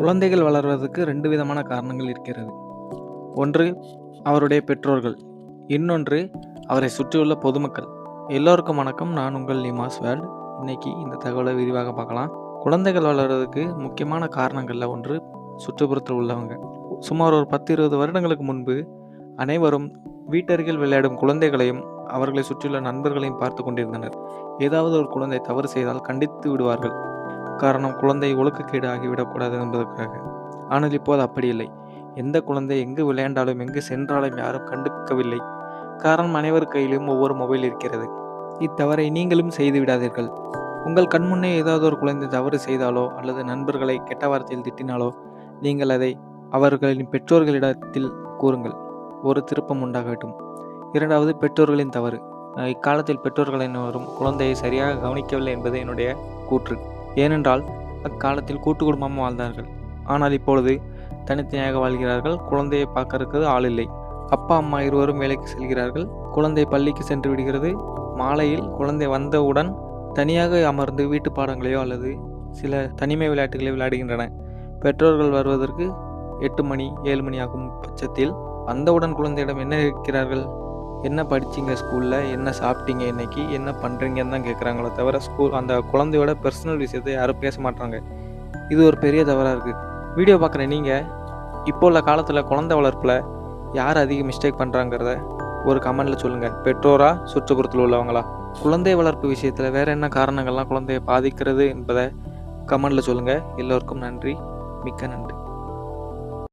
குழந்தைகள் வளர்வதற்கு 2 விதமான காரணங்கள் இருக்கிறது. ஒன்று அவருடைய பெற்றோர்கள், இன்னொன்று அவரை சுற்றியுள்ள பொதுமக்கள். எல்லோருக்கும் வணக்கம். நான் உங்கள் நிமாஸ் வேர்ல்ட். இன்னைக்கு இந்த தகவலை விரிவாக பார்க்கலாம். குழந்தைகள் வளர்வதற்கு முக்கியமான காரணங்கள்ல ஒன்று சுற்றுப்புறத்தில் உள்ளவங்க. சுமார் ஒரு 10-20 வருடங்களுக்கு முன்பு அனைவரும் வீட்டருகில் விளையாடும் குழந்தைகளையும் அவர்களை சுற்றியுள்ள நண்பர்களையும் பார்த்து கொண்டிருந்தனர். ஏதாவது ஒரு குழந்தை தவறு செய்தால் கண்டித்து விடுவார்கள். காரணம், குழந்தை ஒழுக்கக்கேடு ஆகிவிடக்கூடாது என்பதற்காக. ஆனால் இப்போது அப்படி இல்லை. எந்த குழந்தை எங்கு விளையாண்டாலும் எங்கு சென்றாலும் யாரும் கண்டுக்கவில்லை. காரணம், அனைவர் கையிலும் ஒவ்வொரு மொபைல் இருக்கிறது. இத்தவறை நீங்களும் செய்து விடாதீர்கள். உங்கள் கண்முன்னே ஏதாவது ஒரு குழந்தை தவறு செய்தாலோ அல்லது நண்பர்களை கெட்ட வார்த்தையில் திட்டினாலோ நீங்கள் அதை அவர்களின் பெற்றோர்களிடத்தில் கூறுங்கள். ஒரு திருப்பம் உண்டாகட்டும். இரண்டாவது, பெற்றோர்களின் தவறு. இக்காலத்தில் பெற்றோர்கள் அனைவரும் குழந்தையை சரியாக கவனிக்கவில்லை என்பது என்னுடைய கூற்று. ஏனென்றால் அக்காலத்தில் கூட்டு குடும்பமாக வாழ்ந்தார்கள். ஆனால் இப்பொழுது தனித்தனியாக வாழ்கிறார்கள். குழந்தையை பார்க்கறதுக்கு ஆள் இல்லை. அப்பா அம்மா இருவரும் வேலைக்கு செல்கிறார்கள். குழந்தை பள்ளிக்கு சென்று விடுகிறது. மாலையில் குழந்தை வந்தவுடன் தனியாக அமர்ந்து வீட்டு பாடங்களையோ அல்லது சில தனிமை விளையாட்டுகளை விளையாடுகின்றன. பெற்றோர்கள் வருவதற்கு 8 மணி 7 மணி ஆகும் பட்சத்தில் வந்தவுடன் குழந்தையிடம் என்ன இருக்கிறார்கள், என்ன படிச்சிங்க ஸ்கூலில், என்ன சாப்பிட்டீங்க, இன்னைக்கு என்ன பண்ணுறீங்கன்னு தான் கேட்குறாங்களோ தவிர அந்த குழந்தையோட பர்சனல் விஷயத்தை யாரும் பேச மாட்டாங்க. இது ஒரு பெரிய தவறாக இருக்குது. வீடியோ பார்க்குற நீங்கள் இப்போ உள்ள காலத்தில் குழந்தை வளர்ப்பில் யார் அதிக மிஸ்டேக் பண்ணுறாங்கிறத ஒரு கமெண்டில் சொல்லுங்கள். பெற்றோரா, சுற்றுப்புறத்தில் உள்ளவங்களா? குழந்தை வளர்ப்பு விஷயத்தில் வேறு என்ன காரணங்கள்லாம் குழந்தையை பாதிக்கிறது என்பதை கமெண்டில் சொல்லுங்கள். எல்லோருக்கும் நன்றி. மிக்க நன்றி.